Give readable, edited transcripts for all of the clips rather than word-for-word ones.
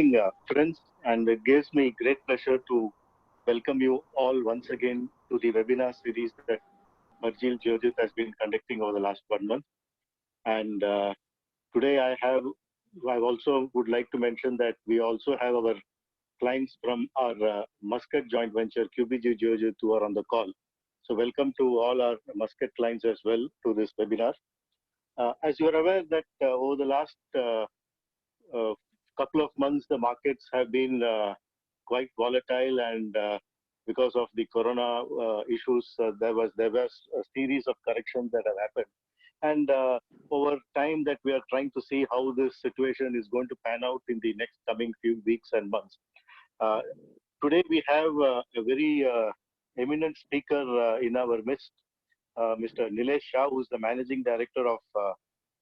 Friends, and it gives me great pleasure to welcome you all once again to the webinar series that Marjil Jyojit has been conducting over the last 1 month. And today I also would like to mention that we also have our clients from our Muscat joint venture, QBG Jyojit, who are on the call. So welcome to all our Muscat clients as well to this webinar. As you are aware that over the last uh, couple of months, the markets have been quite volatile, and because of the corona issues, there was a series of corrections that have happened. And over time, that we are trying to see how this situation is going to pan out in the next coming few weeks and months. Uh, Today, we have a very eminent speaker in our midst, Mr. Nilesh Shah, who is the managing director of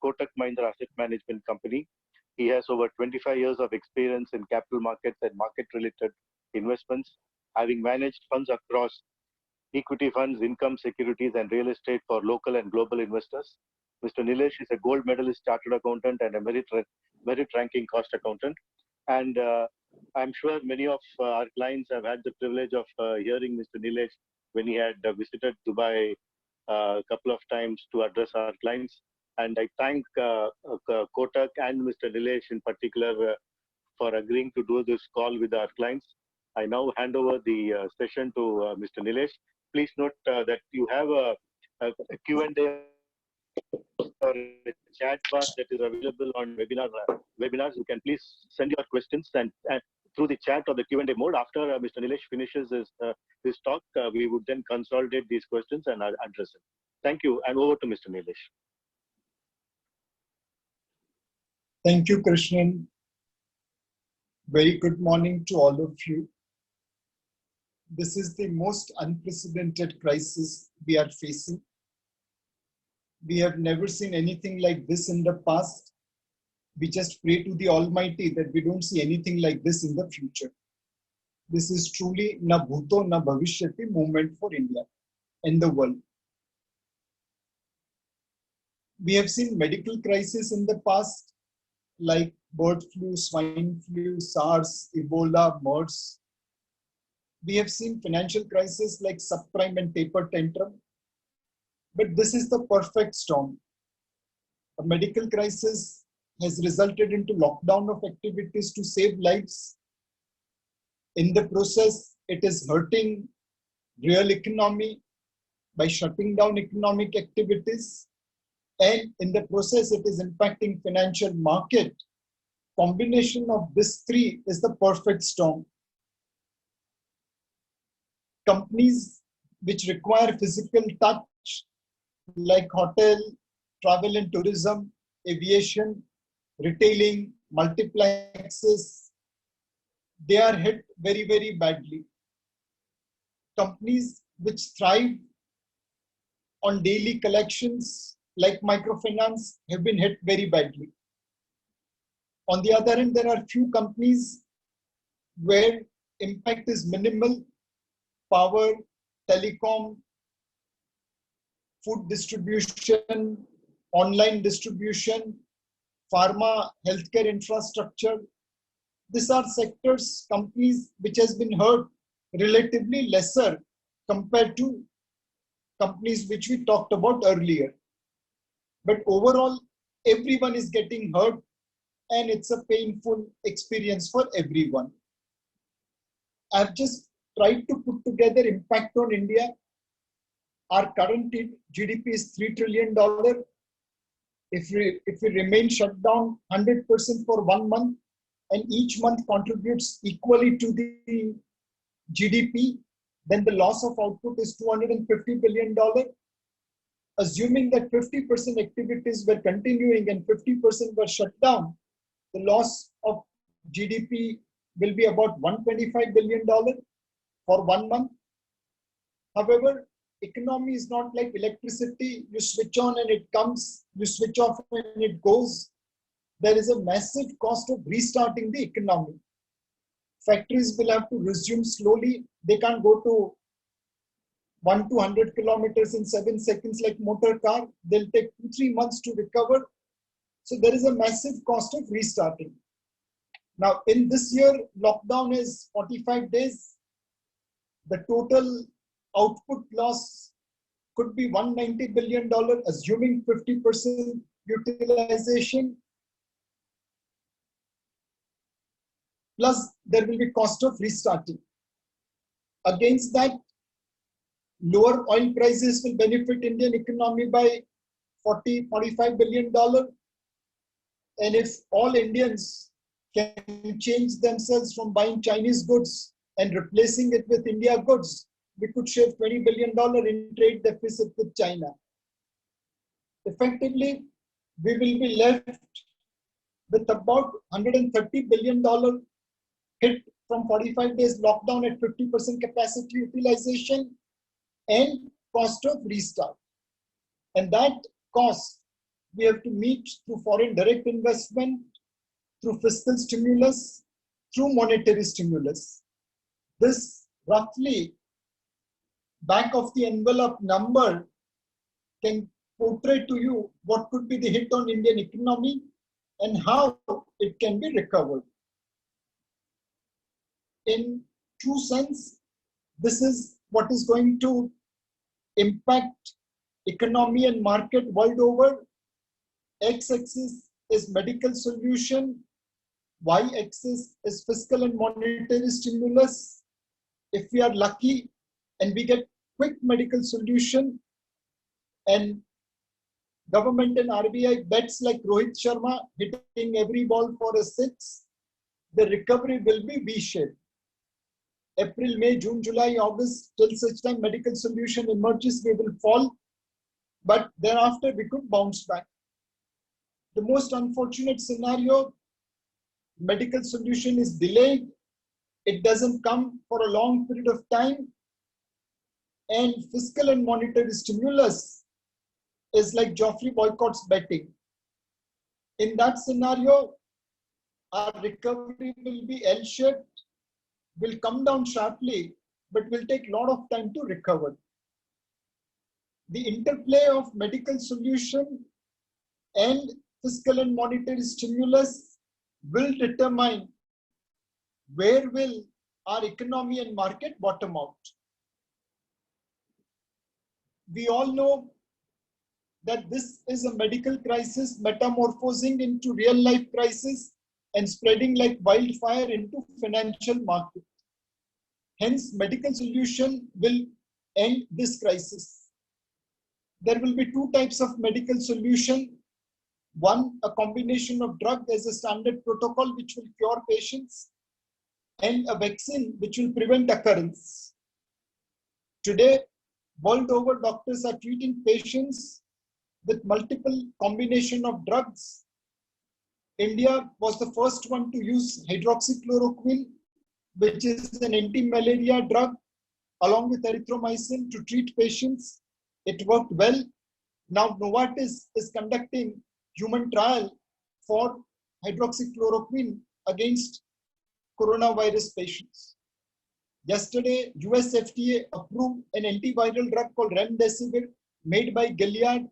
Kotak Mahindra Asset Management Company. He has over 25 years of experience in capital markets and market-related investments, having managed funds across equity funds, income securities, and real estate for local and global investors. Mr. Nilesh is a gold medalist chartered accountant and a merit ranking cost accountant. And I'm sure many of our clients have had the privilege of hearing Mr. Nilesh when he had visited Dubai a couple of times to address our clients. And I thank Kotak and Mr. Nilesh in particular for agreeing to do this call with our clients. I now hand over the session to Mr. Nilesh. Please note that you have a Q&A or a chat bar that is available on webinars. You can please send your questions and through the chat or the Q&A mode. After Mr. Nilesh finishes his talk, we would then consolidate these questions and address them. Thank you, and over to Mr. Nilesh. Thank you, Krishnan. Very good morning to all of you. This is the most unprecedented crisis we are facing. We have never seen anything like this in the past. We just pray to the Almighty that we don't see anything like this in the future. This is truly na bhuto na bhavishyati movement for India and the world. We have seen medical crises in the past, like bird flu, swine flu, SARS, Ebola, MERS. We have seen financial crises like subprime and taper tantrum. But this is the perfect storm. A medical crisis has resulted into lockdown of activities to save lives. In the process, it is hurting real economy by shutting down economic activities. And in the process, it is impacting financial market. Combination of these three is the perfect storm. Companies which require physical touch, like hotel, travel and tourism, aviation, retailing, multiplexes, they are hit very, very badly. Companies which thrive on daily collections, like microfinance, have been hit very badly. On the other hand, there are few companies where impact is minimal: power, telecom, food distribution, online distribution, pharma, healthcare infrastructure. These are sectors, companies which has been hurt relatively lesser compared to companies which we talked about earlier. But overall, everyone is getting hurt, and it's a painful experience for everyone. I've just tried to put together impact on India. Our current GDP is $3 trillion. If we remain shut down 100% for 1 month, and each month contributes equally to the GDP, then the loss of output is $250 billion. Assuming that 50% activities were continuing and 50% were shut down, the loss of GDP will be about $125 billion for 1 month. However, economy is not like electricity. You switch on and it comes, you switch off and it goes. There is a massive cost of restarting the economy. Factories will have to resume slowly. They can't go to 1 to 100 kilometers in 7 seconds like motor car. They'll take 2-3 months to recover. So there is a massive cost of restarting. Now, in this year, lockdown is 45 days. The total output loss could be $190 billion, assuming 50% utilization. Plus, there will be cost of restarting. Against that, lower oil prices will benefit Indian economy by $45 billion. And if all Indians can change themselves from buying Chinese goods and replacing it with India goods, we could shave $20 billion in trade deficit with China. Effectively, we will be left with about $130 billion hit from 45 days lockdown at 50% capacity utilization and cost of restart. And that cost we have to meet through foreign direct investment, through fiscal stimulus, through monetary stimulus. This roughly back of the envelope number can portray to you what could be the hit on Indian economy and how it can be recovered. In true sense, this is what is going to impact economy and market world over. X-axis is medical solution, Y-axis is fiscal and monetary stimulus. If we are lucky and we get quick medical solution and government and RBI bets like Rohit Sharma hitting every ball for a six, the recovery will be V-shaped. April, May, June, July, August, till such time medical solution emerges, we will fall, but thereafter we could bounce back. The most unfortunate scenario, medical solution is delayed, it doesn't come for a long period of time, and fiscal and monetary stimulus is like Geoffrey Boycott's betting. In that scenario, our recovery will be L-shaped, will come down sharply, but will take a lot of time to recover. The interplay of medical solution and fiscal and monetary stimulus will determine where will our economy and market bottom out. We all know that this is a medical crisis metamorphosing into real life crisis and spreading like wildfire into financial market. Hence, medical solution will end this crisis. There will be two types of medical solution. One, a combination of drug as a standard protocol which will cure patients, and a vaccine which will prevent occurrence. Today, world over, doctors are treating patients with multiple combination of drugs. India was the first one to use hydroxychloroquine, which is an anti-malaria drug, along with erythromycin to treat patients. It worked well. Now Novartis is conducting human trial for hydroxychloroquine against coronavirus patients. Yesterday, US FDA approved an antiviral drug called Remdesivir made by Gilead,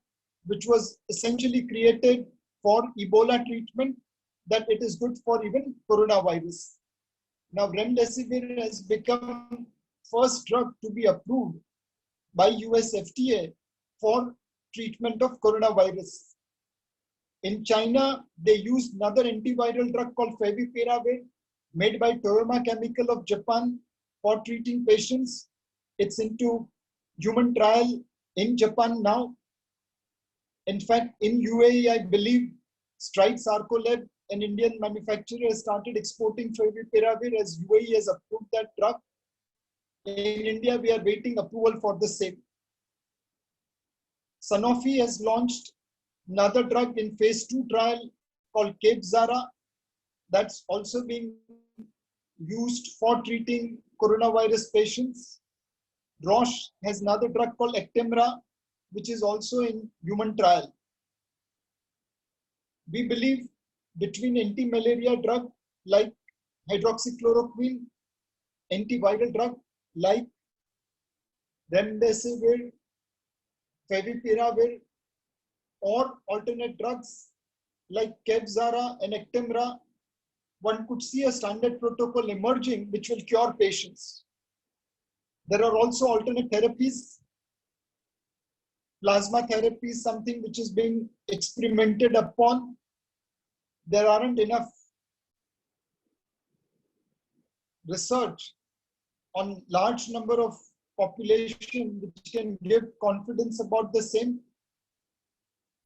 which was essentially created for Ebola treatment, that it is good for even coronavirus. Now, Remdesivir has become first drug to be approved by US FDA for treatment of coronavirus. In China, they used another antiviral drug called Favipiravir, made by Toyoma Chemical of Japan for treating patients. It's into human trial in Japan now. In fact, in UAE, I believe Strides Arcolab, an Indian manufacturer, has started exporting Favipiravir as UAE has approved that drug. In India, we are waiting approval for the same. Sanofi has launched another drug in phase 2 trial called Kevzara. That's also being used for treating coronavirus patients. Roche has another drug called Actemra, which is also in human trial. We believe between anti-malaria drug like hydroxychloroquine, antiviral drug like Remdesivir, Favipiravir, or alternate drugs like Kevzara and Actemra, one could see a standard protocol emerging which will cure patients. There are also alternate therapies. Plasma therapy is something which is being experimented upon. There aren't enough research on large number of population which can give confidence about the same.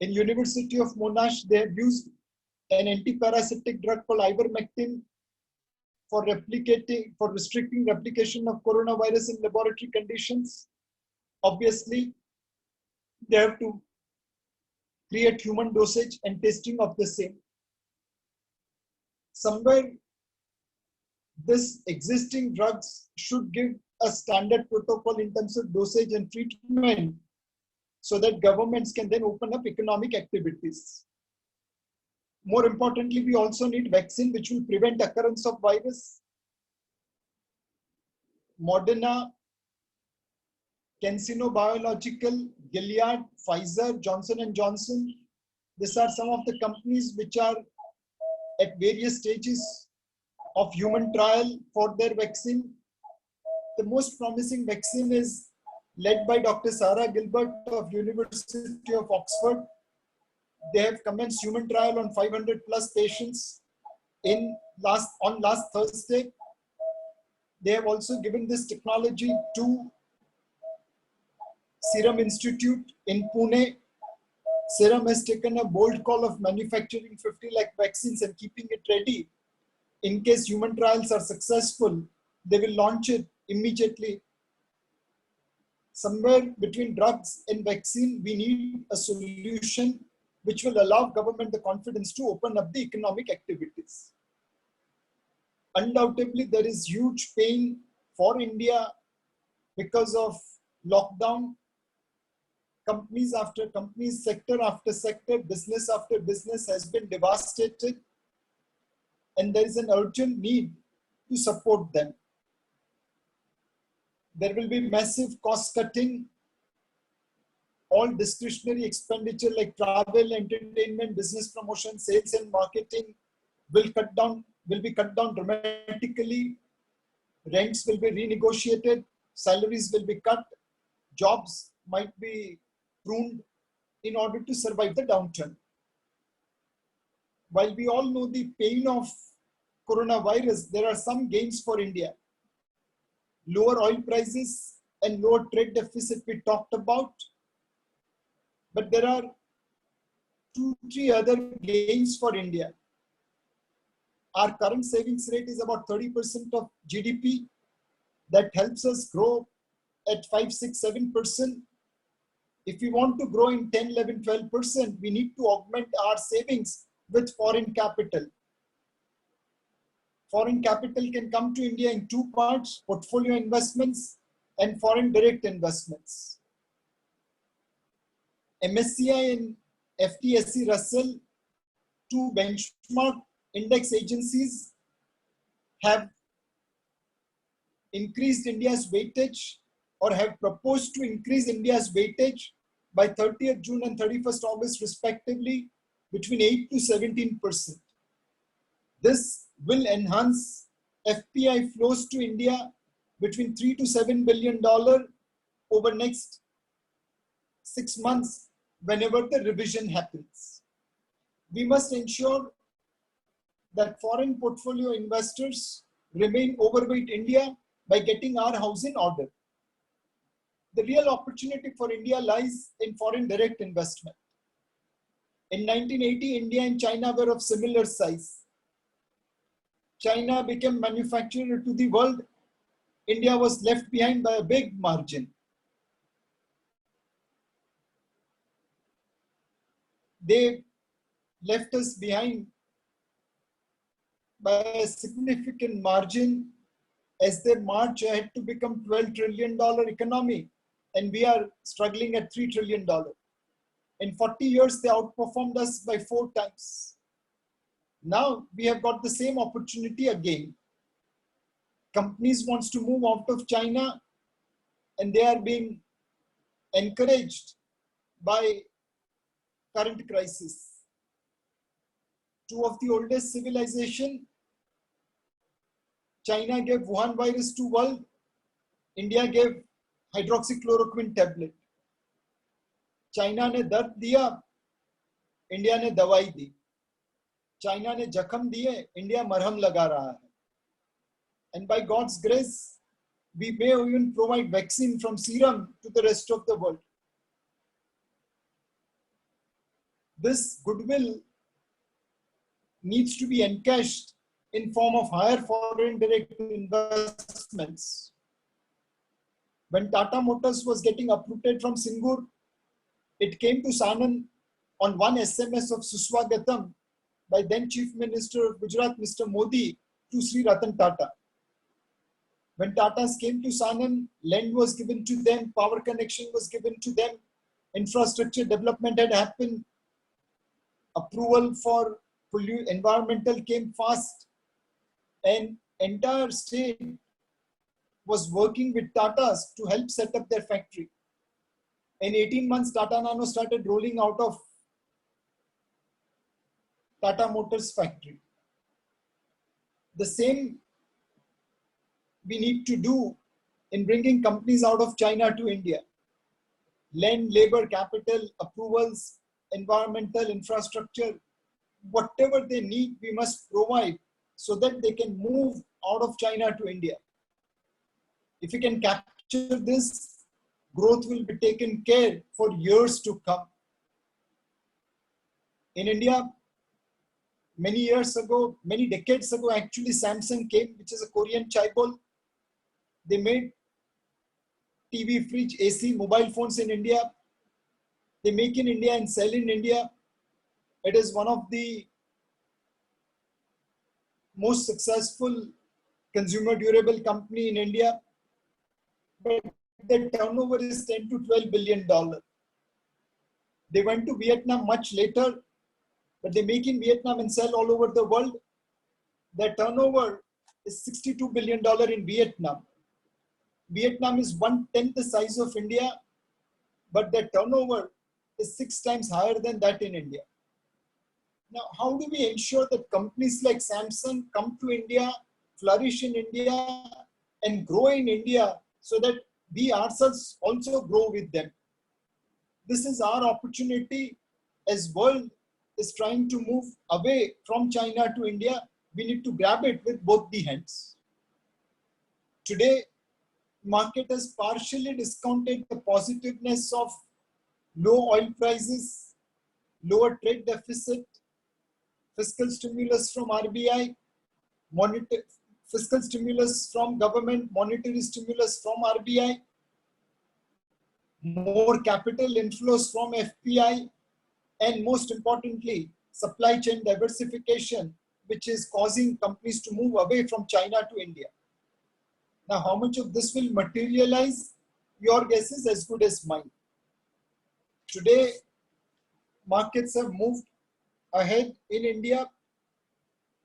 In University of Monash, they have used an antiparasitic drug called ivermectin for restricting replication of coronavirus in laboratory conditions. Obviously, they have to create human dosage and testing of the same. Somewhere, this existing drugs should give a standard protocol in terms of dosage and treatment so that governments can then open up economic activities. More importantly, we also need vaccine which will prevent occurrence of virus. Moderna, CanSino Biological, Gilead, Pfizer, Johnson & Johnson. These are some of the companies which are at various stages of human trial for their vaccine. The most promising vaccine is led by Dr. Sarah Gilbert of University of Oxford. They have commenced human trial on 500 plus patients on last Thursday. They have also given this technology to Serum Institute in Pune. Serum has taken a bold call of manufacturing 50 lakh vaccines and keeping it ready. In case human trials are successful, they will launch it immediately. Somewhere between drugs and vaccine, we need a solution which will allow government the confidence to open up the economic activities. Undoubtedly, there is huge pain for India because of lockdown. Companies after companies, sector after sector, business after business has been devastated. And there is an urgent need to support them. There will be massive cost cutting. All discretionary expenditure like travel, entertainment, business promotion, sales and marketing will be cut down dramatically. Rents will be renegotiated, salaries will be cut, jobs might be pruned in order to survive the downturn. While we all know the pain of coronavirus, there are some gains for India. Lower oil prices and lower trade deficit we talked about. But there are 2-3 other gains for India. Our current savings rate is about 30% of GDP. That helps us grow at 5, 6, 7%. If we want to grow in 10, 11, 12%, we need to augment our savings with foreign capital. Foreign capital can come to India in two parts: portfolio investments and foreign direct investments. MSCI and FTSE Russell, two benchmark index agencies, have increased India's weightage or have proposed to increase India's weightage by 30th June and 31st August respectively between 8 to 17%. This will enhance FPI flows to India between $3 to $7 billion over next 6 months whenever the revision happens. We must ensure that foreign portfolio investors remain overweight India by getting our house in order. The real opportunity for India lies in foreign direct investment. In 1980, India and China were of similar size. China became manufacturer to the world. India was left behind by a big margin. They left us behind by a significant margin as they march ahead to become $12 trillion economy. And we are struggling at $3 trillion. In 40 years, they outperformed us by 4 times. Now we have got the same opportunity again. Companies want to move out of China and they are being encouraged by current crisis. Two of the oldest civilization China gave Wuhan virus to world. India gave hydroxychloroquine tablet. China ने दर्द दिया, India ने दवाई दी. China ने जख्म दिए, India मरहम लगा रहा है. And by God's grace, we may even provide vaccine from serum to the rest of the world. This goodwill needs to be encashed in form of higher foreign direct investments. When Tata Motors was getting uprooted from Singur, it came to Sanand on one SMS of Suswagatam by then Chief Minister of Gujarat, Mr. Modi, to Sri Ratan Tata. When Tatas came to Sanand, land was given to them, power connection was given to them, infrastructure development had happened, approval for environmental came fast, and entire state was working with Tatas to help set up their factory. In 18 months, Tata Nano started rolling out of Tata Motors factory. The same we need to do in bringing companies out of China to India. Land, labor, capital, approvals, environmental infrastructure, whatever they need, we must provide so that they can move out of China to India. If we can capture this, growth will be taken care for years to come. In India, many years ago, many decades ago, actually Samsung came, which is a Korean chaebol. They made TV, fridge, AC, mobile phones in India. They make in India and sell in India. It is one of the most successful consumer durable company in India. But the turnover is $10 to $12 billion. They went to Vietnam much later, but they make in Vietnam and sell all over the world. Their turnover is $62 billion in Vietnam. Vietnam is 1/10 the size of India, but their turnover is 6 times higher than that in India. Now, how do we ensure that companies like Samsung come to India, flourish in India, and grow in India so that we ourselves also grow with them? This is our opportunity. As world is trying to move away from China to India, we need to grab it with both the hands. Today, market has partially discounted the positiveness of low oil prices, lower trade deficit, fiscal stimulus from RBI, fiscal stimulus from government, monetary stimulus from RBI, more capital inflows from FPI, and most importantly, supply chain diversification, which is causing companies to move away from China to India. Now, how much of this will materialize? Your guess is as good as mine. Today, markets have moved ahead in India,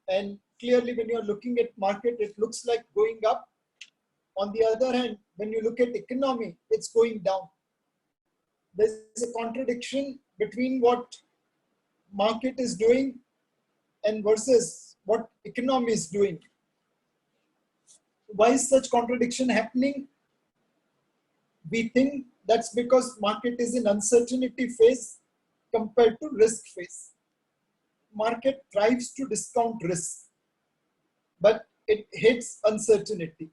and clearly when you're looking at market, it looks like going up. On the other hand, when you look at economy, it's going down. There's a contradiction between what market is doing and versus what economy is doing. Why is such contradiction happening? We think that's because market is in uncertainty phase compared to risk phase. Market thrives to discount risk, but it hates uncertainty.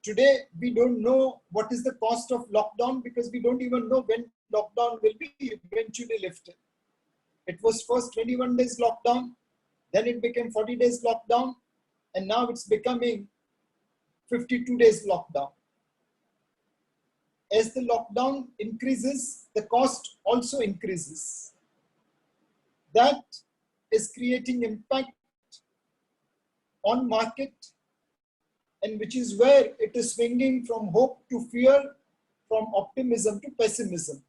Today, we don't know what is the cost of lockdown because we don't even know when lockdown will be eventually lifted. It was first 21 days lockdown, then it became 40 days lockdown, and now it's becoming 52 days lockdown. As the lockdown increases, the cost also increases. That is creating impact on market, and which is where it is swinging from hope to fear, from optimism to pessimism.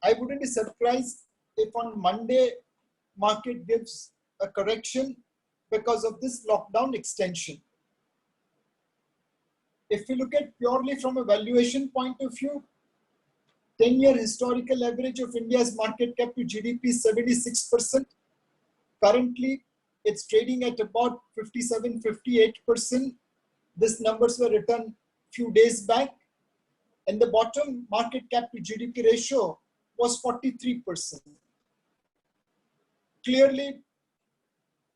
I wouldn't be surprised if on Monday market gives a correction because of this lockdown extension. If we look at purely from a valuation point of view, 10-year historical average of India's market cap to GDP is 76%. Currently, it's trading at about 57, 58%. These numbers were written few days back. And the bottom market cap to GDP ratio was 43%. Clearly,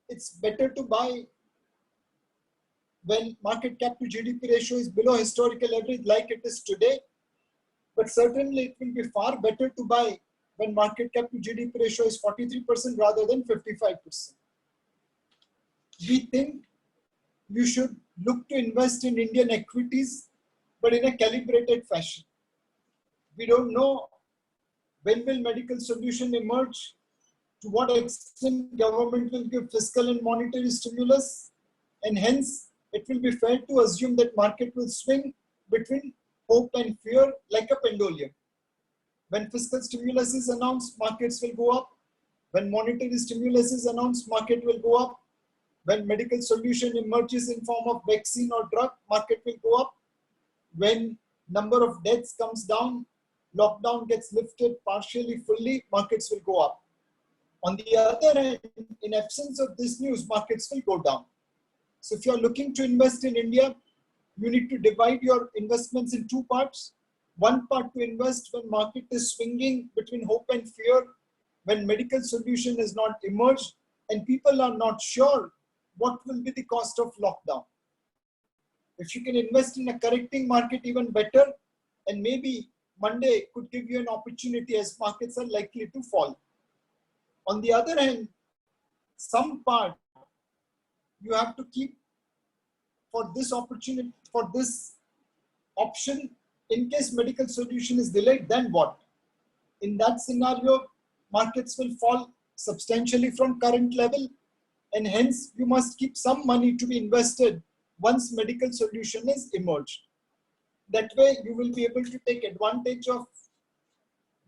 it's better to buy when market cap to GDP ratio is below historical average like it is today. But certainly it will be far better to buy when market cap to GDP ratio is 43% rather than 55%. We think you should look to invest in Indian equities, but in a calibrated fashion. We don't know when will medical solution emerge, to what extent government will give fiscal and monetary stimulus, and hence it will be fair to assume that market will swing between hope and fear like a pendulum. When fiscal stimulus is announced, markets will go up. When monetary stimulus is announced, market will go up. When medical solution emerges in form of vaccine or drug, market will go up. When number of deaths comes down, lockdown gets lifted partially, fully, markets will go up. On the other hand, in absence of this news, markets will go down. So if you're looking to invest in India, you need to divide your investments in two parts. One part to invest when market is swinging between hope and fear, when medical solution has not emerged and people are not sure what will be the cost of lockdown. If you can invest in a correcting market, even better, and maybe Monday could give you an opportunity as markets are likely to fall. On the other hand, some part you have to keep for this opportunity, for this option, in case medical solution is delayed, then what? In that scenario, markets will fall substantially from current level, and hence you must keep some money to be invested once medical solution is emerged. That way you will be able to take advantage of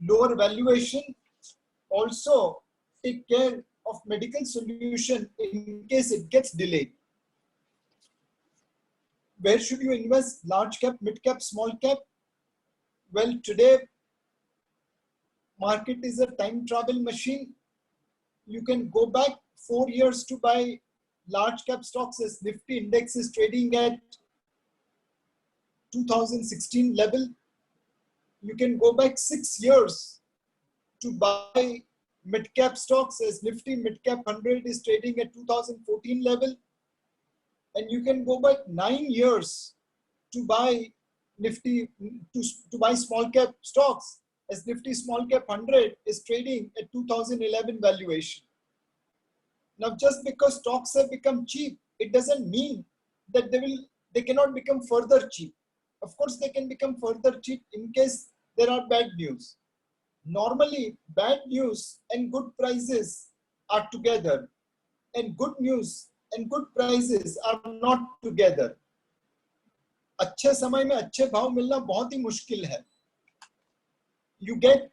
lower valuation, also take care of medical solution in case it gets delayed. Where should you invest? Large cap, mid cap, small cap? Well, today market is a time travel machine. You can go back 4 years to buy large cap stocks as Nifty index is trading at 2016 level. You can go back 6 years to buy mid cap stocks as Nifty mid cap 100 is trading at 2014 level. And you can go back 9 years to buy Nifty, to buy small cap stocks as Nifty small cap 100 is trading at 2011 valuation. Now, just because stocks have become cheap, it doesn't mean that they cannot become further cheap. Of course, they can become further cheap in case there are bad news. Normally, bad news and good prices are together, and good news and good prices are not together. अच्छे समय में अच्छे भाव मिलना बहुत ही मुश्किल है. You get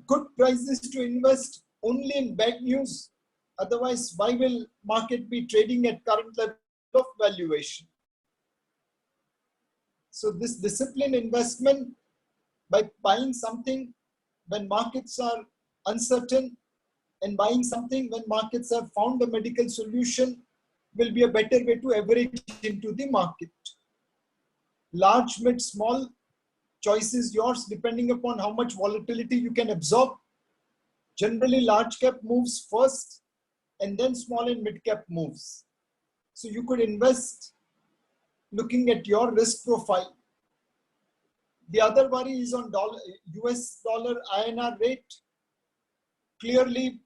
good prices to invest only in bad news. Otherwise, why will market be trading at current level of valuation? So this disciplined investment by buying something when markets are uncertain and buying something when markets have found a medical solution will be a better way to average into the market. Large, mid, small, choice is yours depending upon how much volatility you can absorb. Generally, large cap moves first and then small and mid cap moves. So you could invest looking at your risk profile. The other worry is on US dollar INR rate. Clearly,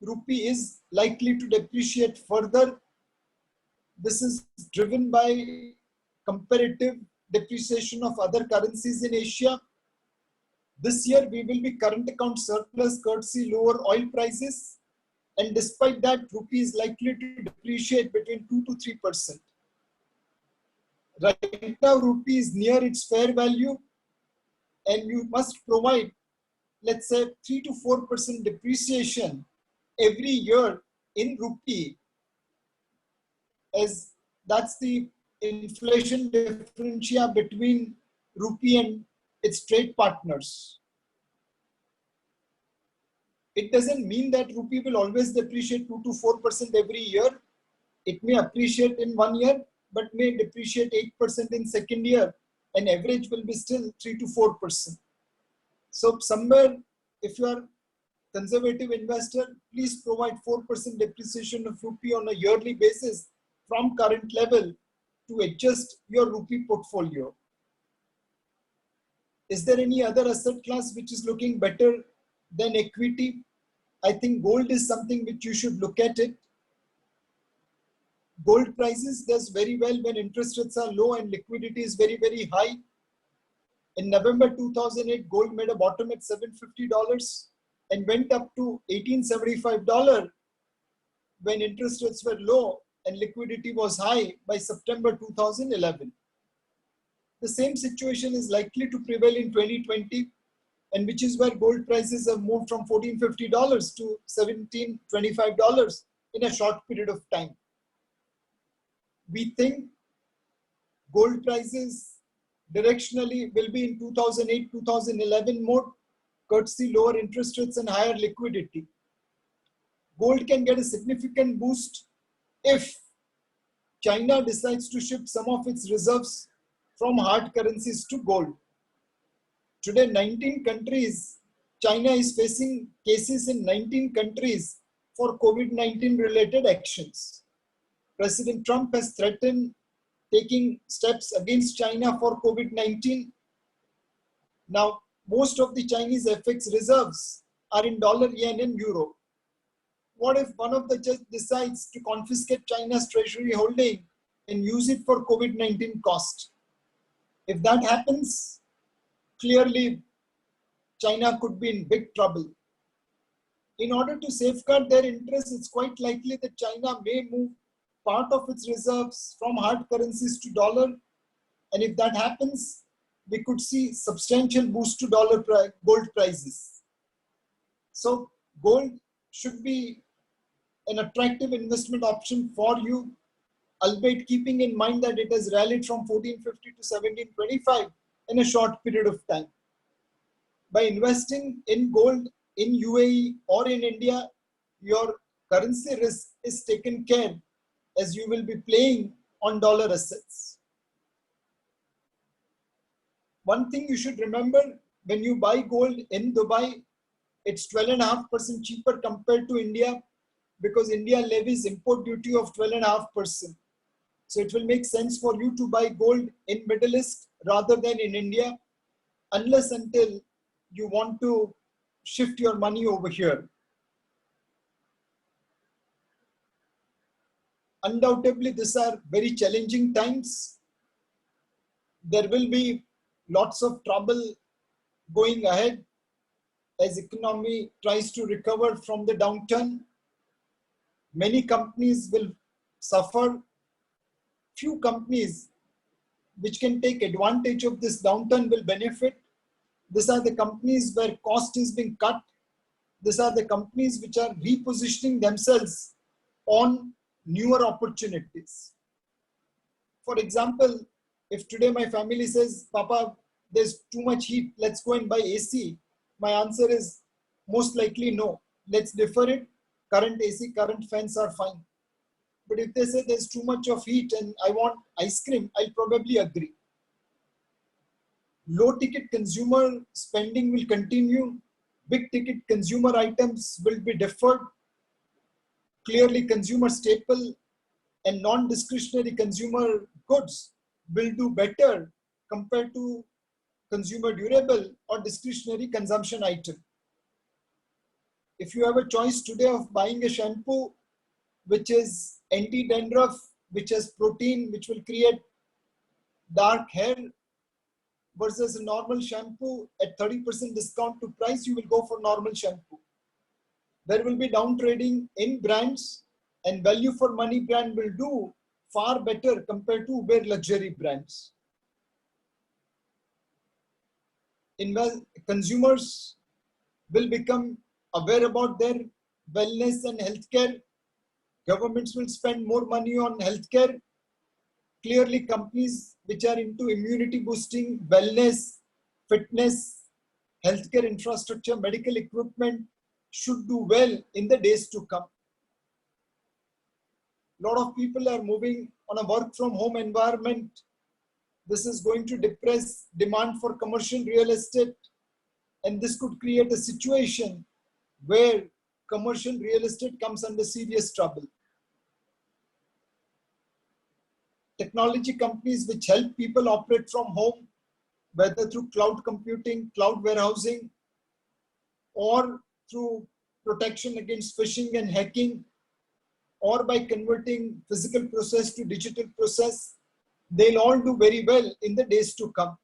rupee is likely to depreciate further. This is driven by comparative depreciation of other currencies in Asia. This year, we will be current account surplus courtesy lower oil prices. And despite that, rupee is likely to depreciate between 2 to 3%. Right now, rupee is near its fair value, and you must provide, let's say, 3 to 4% depreciation every year in rupee, as that's the inflation differential between rupee and its trade partners. It doesn't mean that rupee will always depreciate 2 to 4% every year. It may appreciate in 1 year, but may depreciate 8% in second year, and average will be still 3 to 4%. So somewhere, if you are conservative investor, please provide 4% depreciation of rupee on a yearly basis from current level to adjust your rupee portfolio. Is there any other asset class which is looking better than equity? I think gold is something which you should look at it. Gold prices does very well when interest rates are low and liquidity is very, very high. In November 2008, gold made a bottom at $750 and went up to $1,875 when interest rates were low and liquidity was high by September 2011. The same situation is likely to prevail in 2020, and which is where gold prices have moved from $1,450 to $1,725 in a short period of time. We think gold prices directionally will be in 2008-2011 mode, courtesy lower interest rates and higher liquidity. Gold can get a significant boost if China decides to shift some of its reserves from hard currencies to gold. Today, 19 countries, China is facing cases in 19 countries for COVID-19 related actions. President Trump has threatened taking steps against China for COVID-19. Now, most of the Chinese FX reserves are in dollar, yen, and euro. What if one of the judges decides to confiscate China's treasury holding and use it for COVID-19 cost? If that happens, clearly China could be in big trouble. In order to safeguard their interests, it's quite likely that China may move part of its reserves from hard currencies to dollar. And if that happens, we could see substantial boost to gold prices. So gold should be an attractive investment option for you, albeit keeping in mind that it has rallied from 1450 to 1725 in a short period of time. By investing in gold in UAE or in India, your currency risk is taken care as you will be playing on dollar assets. One thing you should remember, when you buy gold in Dubai, it's 12.5% cheaper compared to India, because India levies import duty of 12.5%. So it will make sense for you to buy gold in Middle East rather than in India, unless until you want to shift your money over here. Undoubtedly, these are very challenging times. There will be lots of trouble going ahead as economy tries to recover from the downturn. Many companies will suffer. Few companies which can take advantage of this downturn will benefit. These are the companies where cost is being cut. These are the companies which are repositioning themselves on newer opportunities. For example, if today my family says, Papa, there's too much heat, let's go and buy AC, my answer is most likely no. Let's defer it. Current AC, current fans are fine. But if they say there's too much of heat and I want ice cream, I'll probably agree. Low ticket consumer spending will continue. Big ticket consumer items will be deferred. Clearly, consumer staple and non-discretionary consumer goods will do better compared to consumer durable or discretionary consumption item. If you have a choice today of buying a shampoo which is anti-dandruff, which has protein, which will create dark hair, versus a normal shampoo at 30% discount to price, you will go for normal shampoo. There will be down trading in brands, and value for money brand will do far better compared to Uber luxury brands. Consumers will become aware about their wellness and healthcare. Governments will spend more money on healthcare. Clearly, companies which are into immunity boosting, wellness, fitness, healthcare infrastructure, medical equipment should do well in the days to come. A lot of people are moving on a work from home environment. This is going to depress demand for commercial real estate, and this could create a situation where commercial real estate comes under serious trouble. Technology companies which help people operate from home, whether through cloud computing, cloud warehousing, or through protection against phishing and hacking, or by converting physical process to digital process, they'll all do very well in the days to come.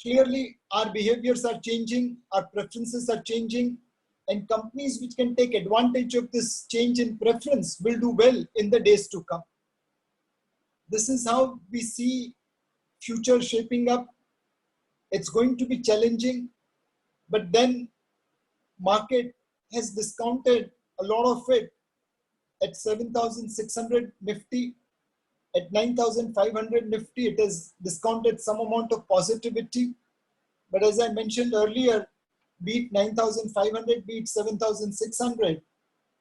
Clearly, our behaviors are changing, our preferences are changing, and companies which can take advantage of this change in preference will do well in the days to come. This is how we see future shaping up. It's going to be challenging, but then market has discounted a lot of it at 7,600 Nifty. At 9,500 Nifty, it has discounted some amount of positivity. But as I mentioned earlier, be it 9,500, be it 7,600,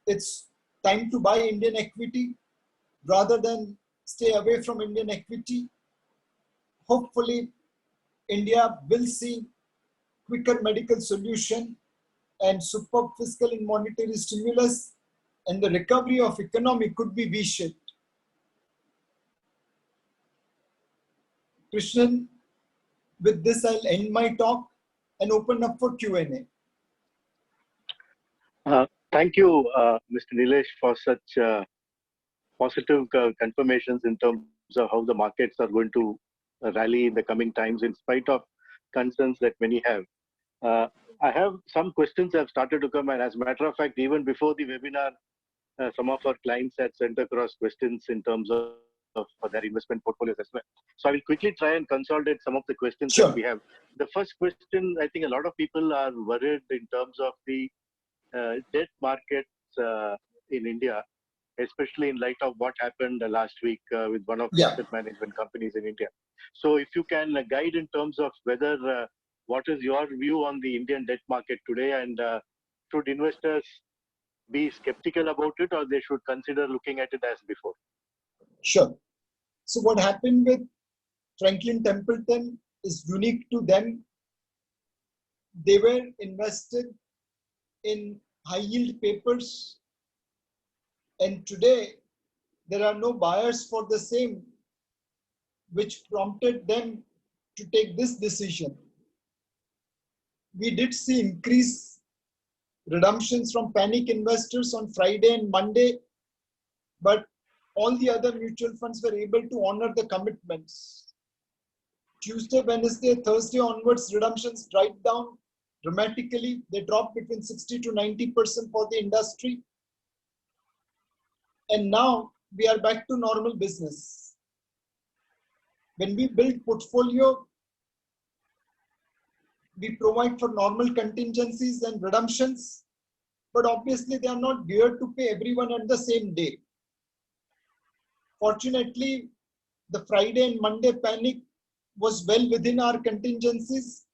it's time to buy Indian equity rather than stay away from Indian equity. Hopefully, India will see quicker medical solution and superb fiscal and monetary stimulus, and the recovery of economy could be V-shaped. Krishnan, with this, I'll end my talk and open up for Q&A. Thank you, Mr. Nilesh, for such positive confirmations in terms of how the markets are going to rally in the coming times, in spite of concerns that many have. I have some questions that have started to come, and as a matter of fact, even before the webinar, some of our clients had sent across questions in terms of their investment portfolios as well. So I will quickly try and consolidate some of the questions that we have. The first question, I think a lot of people are worried in terms of the debt markets in India, especially in light of what happened last week with one of the asset management companies in India. So if you can guide in terms of whether, what is your view on the Indian debt market today, and should investors be skeptical about it, or they should consider looking at it as before? Sure. So what happened with Franklin Templeton is unique to them. They were invested in high yield papers, and today there are no buyers for the same, which prompted them to take this decision. We did see increased redemptions from panic investors on Friday and Monday, but all the other mutual funds were able to honor the commitments. Tuesday, Wednesday, Thursday onwards, redemptions dried down dramatically. They dropped between 60 to 90% for the industry. And now we are back to normal business. When we build portfolio, we provide for normal contingencies and redemptions, but obviously they are not geared to pay everyone at the same day. Fortunately, the Friday and Monday panic was well within our contingencies,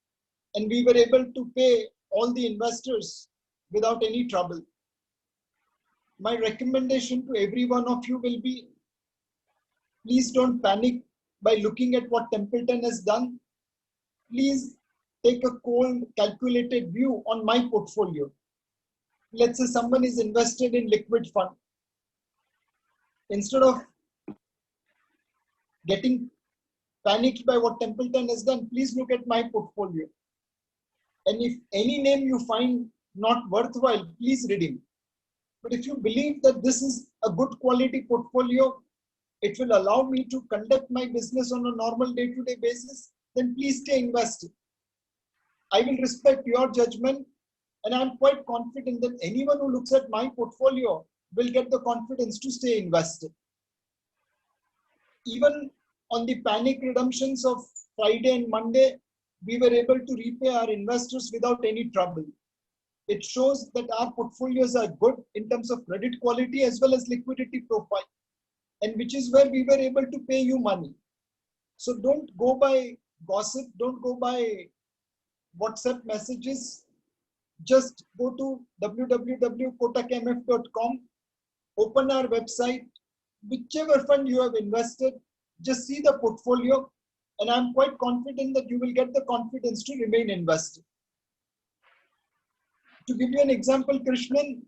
and we were able to pay all the investors without any trouble. My recommendation to every one of you will be, please don't panic by looking at what Templeton has done. Please take a cold, calculated view on my portfolio. Let's say someone is invested in liquid fund. Instead of getting panicked by what Templeton has done, please look at my portfolio. And if any name you find not worthwhile, please redeem. But if you believe that this is a good quality portfolio, it will allow me to conduct my business on a normal day-to-day basis, then please stay invested. I will respect your judgment, and I'm quite confident that anyone who looks at my portfolio will get the confidence to stay invested. Even on the panic redemptions of Friday and Monday, we were able to repay our investors without any trouble. It shows that our portfolios are good in terms of credit quality as well as liquidity profile, and which is where we were able to pay you money. So don't go by gossip, don't go by WhatsApp messages. Just go to www.kotakmf.com, open our website, whichever fund you have invested, just see the portfolio, and I'm quite confident that you will get the confidence to remain invested. To give you an example, Krishnan,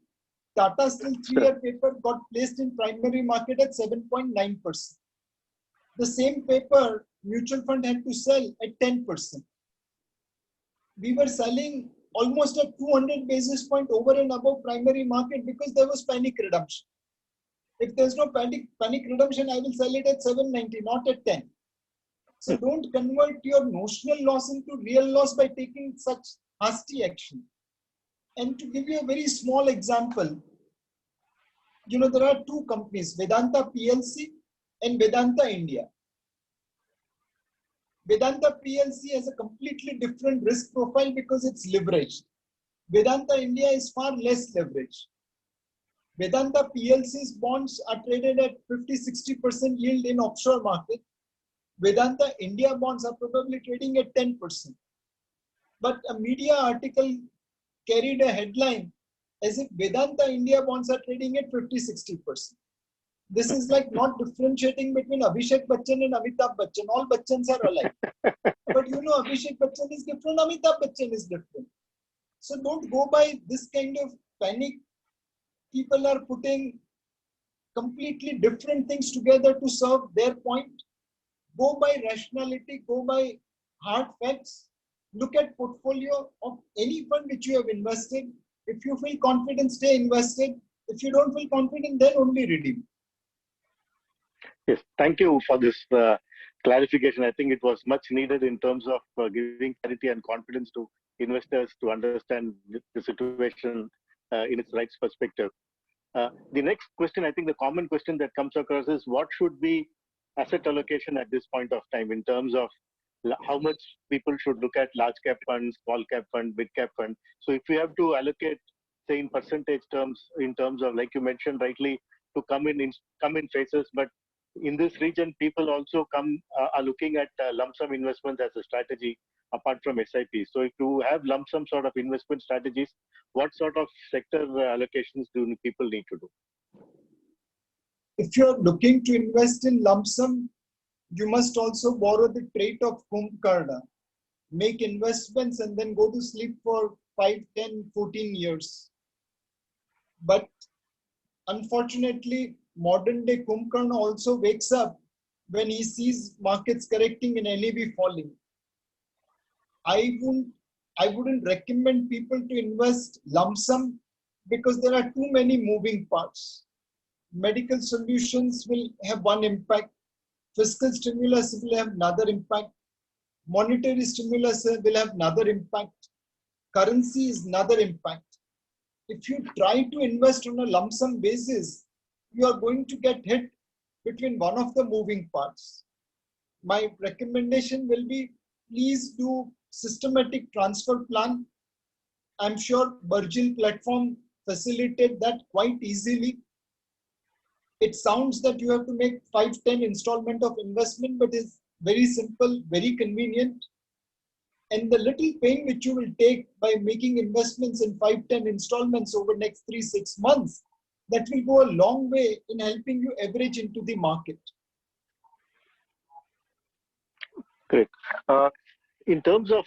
Tata Steel 3-year paper got placed in primary market at 7.9%. The same paper mutual fund had to sell at 10%. We were selling almost at 200 basis point over and above primary market because there was panic redemption. If there's no panic redemption, I will sell it at 790, not at 10. So don't convert your notional loss into real loss by taking such hasty action. And to give you a very small example, there are two companies, Vedanta PLC and Vedanta India. Vedanta PLC has a completely different risk profile because it's leveraged. Vedanta India is far less leveraged. Vedanta PLC's bonds are traded at 50-60% yield in offshore market. Vedanta India bonds are probably trading at 10%. But a media article carried a headline as if Vedanta India bonds are trading at 50-60%. This is like not differentiating between Abhishek Bachchan and Amitabh Bachchan. All Bachchans are alike. But Abhishek Bachchan is different, Amitabh Bachchan is different. So don't go by this kind of panic. People are putting completely different things together to serve their point. Go by rationality, go by hard facts. Look at portfolio of any fund which you have invested. If you feel confident, stay invested. If you don't feel confident, then only redeem. Yes, thank you for this clarification. I think it was much needed in terms of giving clarity and confidence to investors to understand the situation in its right perspective. The next question, I think the common question that comes across is what should be asset allocation at this point of time in terms of how much people should look at large cap funds, small cap fund, big cap fund. So if we have to allocate, say in percentage terms, in terms of, like you mentioned rightly, to come in phases, but in this region, people also are looking at lump sum investments as a strategy apart from SIP. So if you have lump sum sort of investment strategies, what sort of sector allocations do people need to do? If you're looking to invest in lump sum, you must also borrow the trait of Kumbhkarna. Make investments and then go to sleep for 5, 10, 14 years. But unfortunately, modern day Kumbhkarna also wakes up when he sees markets correcting and NAV falling. I wouldn't recommend people to invest lump sum because there are too many moving parts. Medical solutions will have one impact. Fiscal stimulus will have another impact. Monetary stimulus will have another impact. Currency is another impact. If you try to invest on a lump sum basis, you are going to get hit between one of the moving parts. My recommendation will be, please do systematic transfer plan. I'm sure Burjil platform facilitated that quite easily. It sounds that you have to make 5-10 installment of investment, but it's very simple, very convenient. And the little pain which you will take by making investments in 5-10 installments over next 3-6 months, that will go a long way in helping you average into the market. Great. In terms of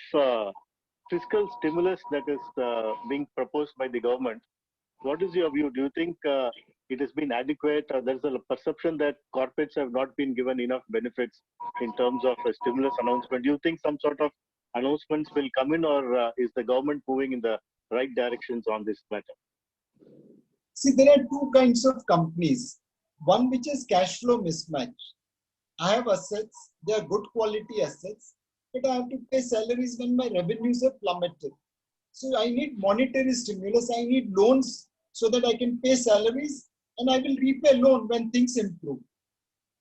fiscal stimulus that is being proposed by the government, what is your view? Do you think it has been adequate? There's a perception that corporates have not been given enough benefits in terms of a stimulus announcement. Do you think some sort of announcements will come in, or is the government moving in the right directions on this matter? See, there are two kinds of companies. One which is cash flow mismatch. I have assets, they are good quality assets, but I have to pay salaries when my revenues have plummeted. So I need monetary stimulus, I need loans so that I can pay salaries and I will repay loan when things improve.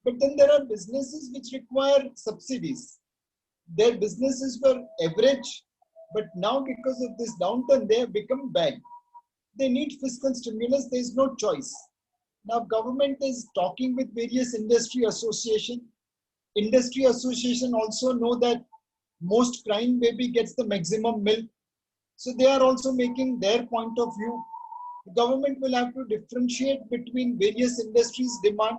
But then there are businesses which require subsidies. Their businesses were average, but now because of this downturn, they have become bad. They need fiscal stimulus, there is no choice. Now government is talking with various industry association. Industry association also know that most crying baby gets the maximum milk. So they are also making their point of view. The government will have to differentiate between various industries' demand.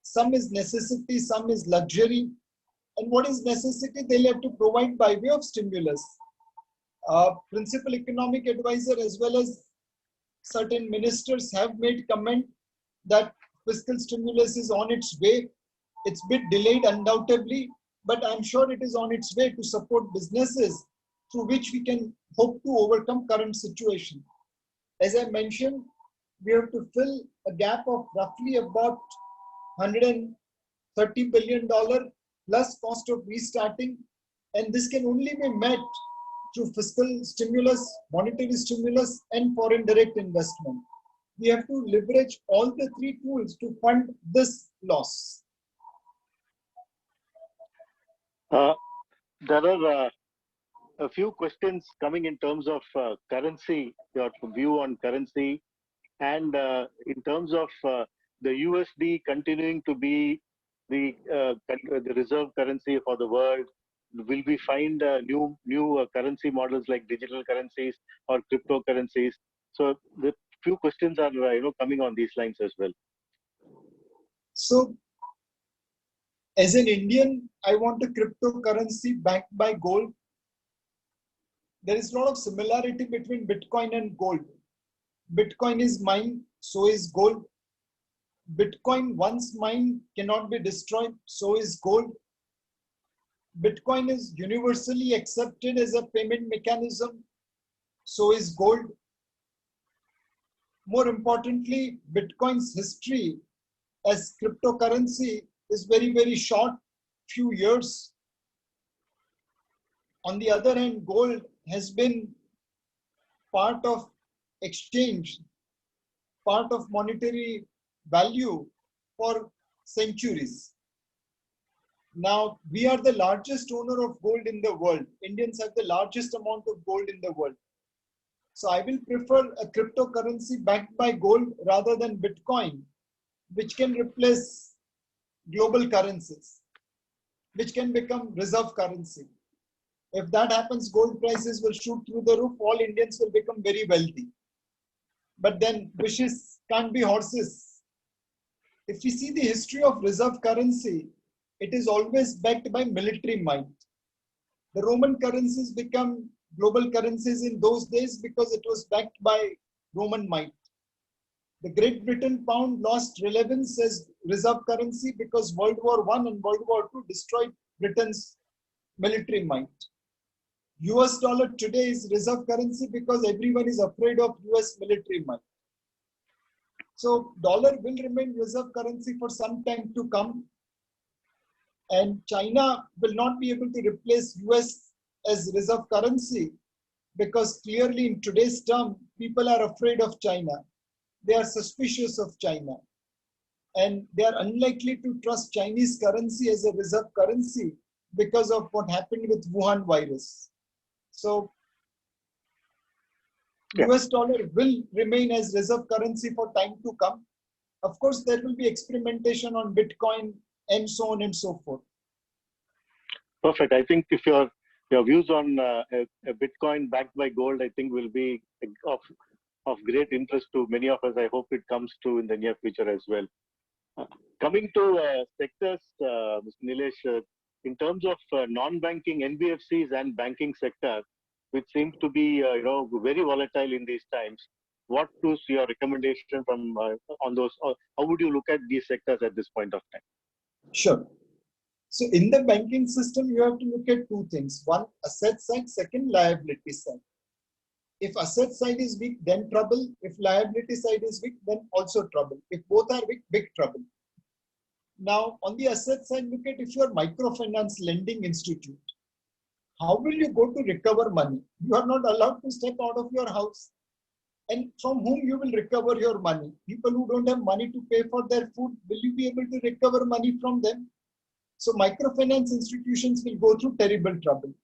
Some is necessity, some is luxury. And what is necessity, they'll have to provide by way of stimulus. Principal economic advisor as well as certain ministers have made comment that fiscal stimulus is on its way. It's a bit delayed undoubtedly, but I'm sure it is on its way to support businesses through which we can hope to overcome current situation. As I mentioned, we have to fill a gap of roughly about $130 billion plus cost of restarting, and this can only be met through fiscal stimulus, monetary stimulus, and foreign direct investment. We have to leverage all the three tools to fund this loss. There are a few questions coming in terms of currency, your view on currency, and in terms of the USD continuing to be the reserve currency for the world. Will we find new currency models like digital currencies or cryptocurrencies? So the few questions are coming on these lines as well. So, as an Indian, I want a cryptocurrency backed by gold. There is a lot of similarity between Bitcoin and gold. Bitcoin is mined, so is gold. Bitcoin, once mined, cannot be destroyed, so is gold. Bitcoin is universally accepted as a payment mechanism, so is gold. More importantly, Bitcoin's history as cryptocurrency is very, very short, few years. On the other hand, gold has been part of exchange, part of monetary value for centuries. Now, we are the largest owner of gold in the world. Indians have the largest amount of gold in the world. So I will prefer a cryptocurrency backed by gold rather than Bitcoin, which can replace global currencies, which can become reserve currency. If that happens, gold prices will shoot through the roof. All Indians will become very wealthy. But then wishes can't be horses. If we see the history of reserve currency, it is always backed by military might. The Roman currencies become global currencies in those days because it was backed by Roman might. The Great Britain pound lost relevance as reserve currency because World War I and World War II destroyed Britain's military might. US dollar today is reserve currency because everyone is afraid of US military might. So dollar will remain reserve currency for some time to come. And China will not be able to replace US as reserve currency because clearly in today's term, people are afraid of China. They are suspicious of China. And they are unlikely to trust Chinese currency as a reserve currency because of what happened with Wuhan virus. So US dollar will remain as reserve currency for time to come. Of course, there will be experimentation on Bitcoin and so on and so forth. Perfect. I think if your views on a Bitcoin backed by gold, I think will be of great interest to many of us. I hope it comes true in the near future as well. Coming to sectors, Mr. Nilesh, in terms of non-banking NBFCs and banking sector, which seems to be very volatile in these times, what is your recommendation from on those? How would you look at these sectors at this point of time? Sure. So in the banking system, you have to look at two things. One, asset side, second, liability side. If asset side is weak, then trouble. If liability side is weak, then also trouble. If both are weak, big trouble. Now, on the asset side, look at if you are microfinance lending institute. How will you go to recover money? You are not allowed to step out of your house. And from whom you will recover your money? People who don't have money to pay for their food, will you be able to recover money from them? So microfinance institutions will go through terrible trouble.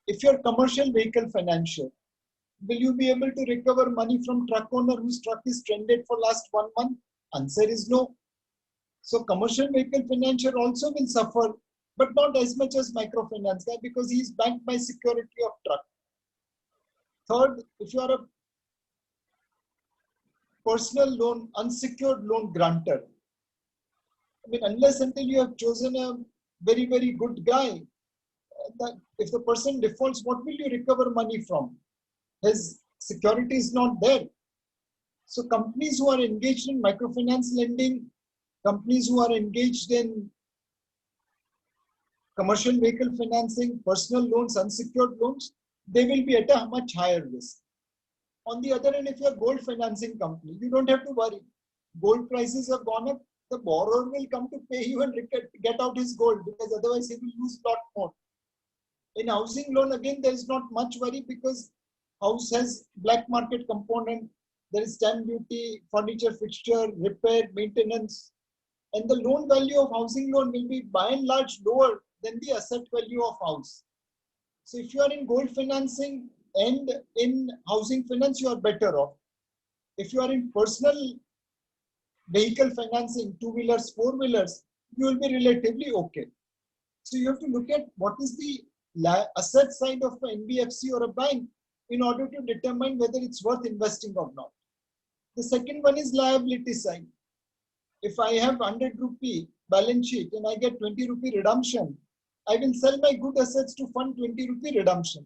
If you're commercial vehicle financier, will you be able to recover money from truck owner whose truck is stranded for last 1 month? Answer is no. So commercial vehicle financier also will suffer, but not as much as microfinance guy because he is backed by security of truck. Third, if you are a personal loan, unsecured loan grantor, I mean, unless until you have chosen a very, very good guy, that if the person defaults, what will you recover money from? His security is not there. So companies who are engaged in microfinance lending, companies who are engaged in commercial vehicle financing, personal loans, unsecured loans, they will be at a much higher risk. On the other hand, if you're a gold financing company, you don't have to worry. Gold prices have gone up, the borrower will come to pay you and get out his gold, because otherwise he will lose a lot more. In housing loan, again, there is not much worry because house has black market component. There is stamp duty, furniture, fixture, repair, maintenance. And the loan value of housing loan will be by and large lower than the asset value of house. So if you are in gold financing and in housing finance, you are better off. If you are in personal vehicle financing, two-wheelers, four-wheelers, you will be relatively okay. So you have to look at what is the asset side of an NBFC or a bank in order to determine whether it's worth investing or not. The second one is liability side. If I have 100 rupee balance sheet and I get 20 rupee redemption, I will sell my good assets to fund 20 rupee redemption.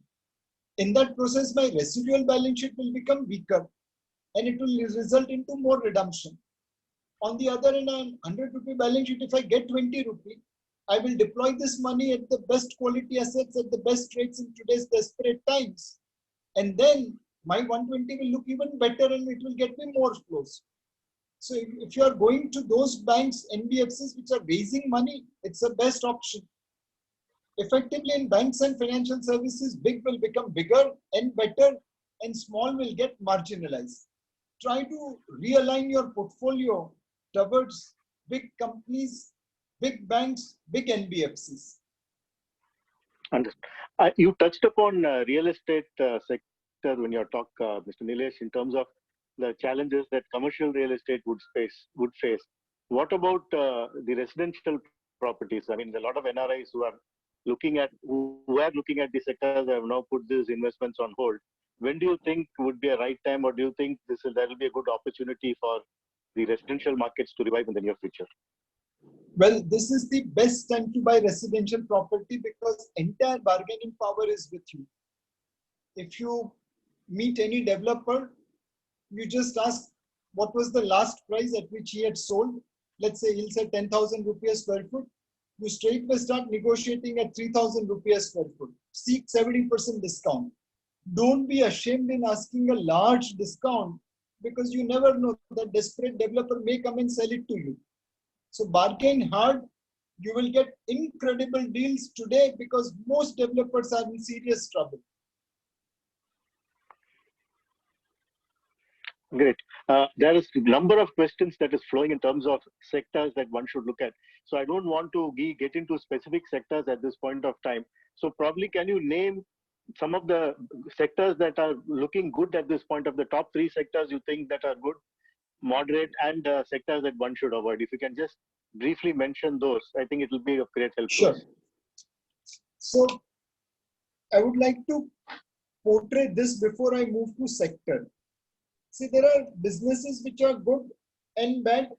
In that process, my residual balance sheet will become weaker and it will result into more redemption. On the other hand, on 100 rupee balance sheet, if I get 20 rupee, I will deploy this money at the best quality assets at the best rates in today's desperate times. And then my 120 will look even better and it will get me more flows. So if you are going to those banks, NBFCs, which are raising money, it's the best option. Effectively, in banks and financial services, big will become bigger and better and small will get marginalized. Try to realign your portfolio towards big companies, big banks, big NBFCs. Understood. You touched upon real estate sector when you talk, Mr. Nilesh, in terms of the challenges that commercial real estate would face. What about the residential properties? I mean, there are a lot of NRIs who are looking at the sectors have now put these investments on hold. When do you think would be a right time, or do you think that will be a good opportunity for the residential markets to revive in the near future? Well, this is the best time to buy residential property because entire bargaining power is with you. If you meet any developer, you just ask what was the last price at which he had sold. Let's say he'll say 10,000 rupees square foot. You straightway start negotiating at 3,000 rupees square foot. Seek 70% discount. Don't be ashamed in asking a large discount because you never know, that desperate developer may come and sell it to you. So bargain hard. You will get incredible deals today because most developers are in serious trouble. Great. There is a number of questions that is flowing in terms of sectors that one should look at. So I don't want to get into specific sectors at this point of time. So probably can you name some of the sectors that are looking good at this point, of the top 3 sectors you think that are good, moderate, and sectors that one should avoid? If you can just briefly mention those, I think it will be of great help to us. So I would like to portray this before I move to sector. See, there are businesses which are good and bad,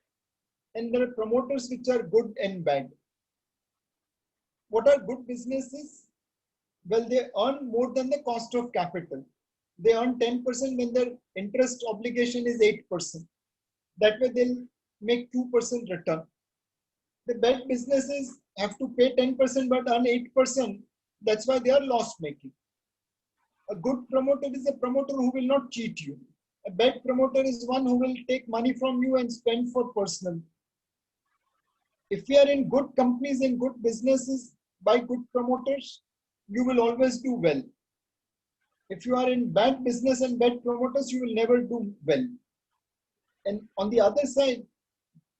and there are promoters which are good and bad. What are good businesses? Well, they earn more than the cost of capital. They earn 10% when their interest obligation is 8%. That way they'll make 2% return. The bad businesses have to pay 10% but earn 8%. That's why they are loss making. A good promoter is a promoter who will not cheat you. A bad promoter is one who will take money from you and spend for personal. If you are in good companies and good businesses by good promoters, you will always do well. If you are in bad business and bad promoters, you will never do well. And on the other side,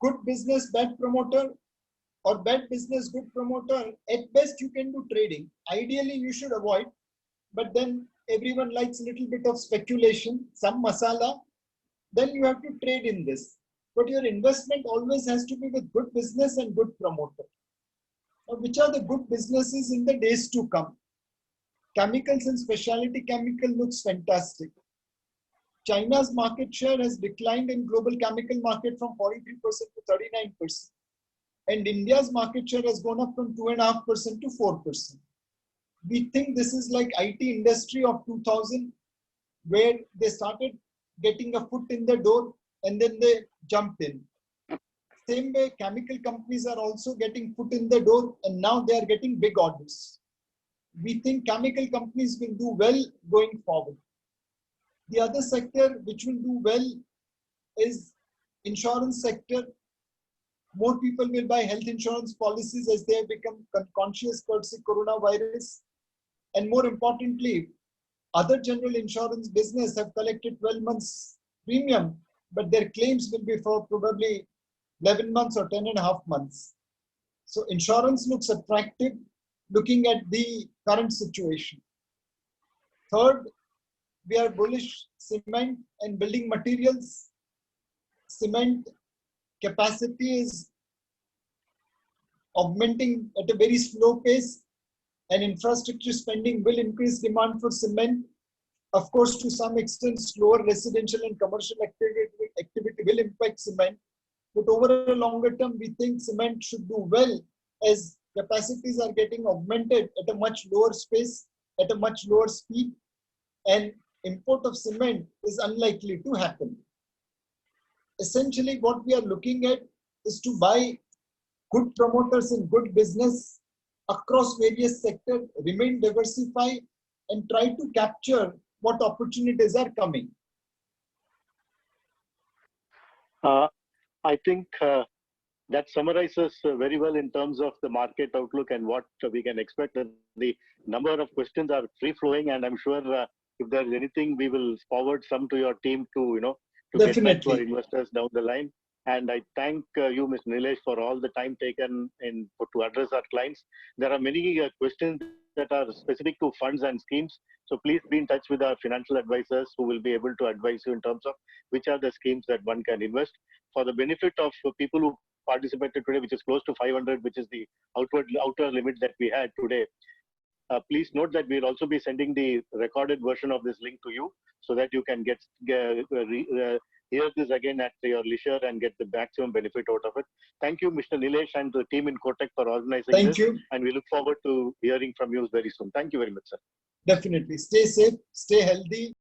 good business, bad promoter, or bad business, good promoter, at best you can do trading. Ideally, you should avoid, but then everyone likes a little bit of speculation, some masala, then you have to trade in this. But your investment always has to be with good business and good promoter. Now, which are the good businesses in the days to come? Chemicals and specialty chemical looks fantastic. China's market share has declined in global chemical market from 43% to 39%. And India's market share has gone up from 2.5% to 4%. We think this is like IT industry of 2000, where they started getting a foot in the door and then they jumped in. Same way, chemical companies are also getting foot in the door and now they are getting big orders. We think chemical companies will do well going forward. The other sector which will do well is insurance sector. More people will buy health insurance policies as they have become conscious courtesy coronavirus. And more importantly, other general insurance business have collected 12 months premium, but their claims will be for probably 11 months or 10.5 months. So insurance looks attractive looking at the current situation. Third, we are bullish cement and building materials. Cement capacity is augmenting at a very slow pace, and infrastructure spending will increase demand for cement. Of course, to some extent, slower residential and commercial activity will impact cement. But over a longer term, we think cement should do well as capacities are getting augmented at a much lower space, at a much lower speed, and import of cement is unlikely to happen. Essentially, what we are looking at is to buy good promoters in good business across various sectors, remain diversified, and try to capture what opportunities are coming. I think that summarizes very well in terms of the market outlook and what we can expect. The number of questions are free flowing, and I'm sure if there's anything, we will forward some to your team to get back to our investors down the line. And I thank you, Mr. Nilesh, for all the time taken to address our clients. There are many questions that are specific to funds and schemes. So please be in touch with our financial advisors who will be able to advise you in terms of which are the schemes that one can invest. For the benefit of people who participated today, which is close to 500, which is the outer limit that we had today. Please note that we'll also be sending the recorded version of this link to you so that you can hear this again at your leisure and get the maximum benefit out of it. Thank you, Mr. Nilesh and the team in Kotak for organizing this. Thank you. And we look forward to hearing from you very soon. Thank you very much, sir. Definitely. Stay safe, stay healthy.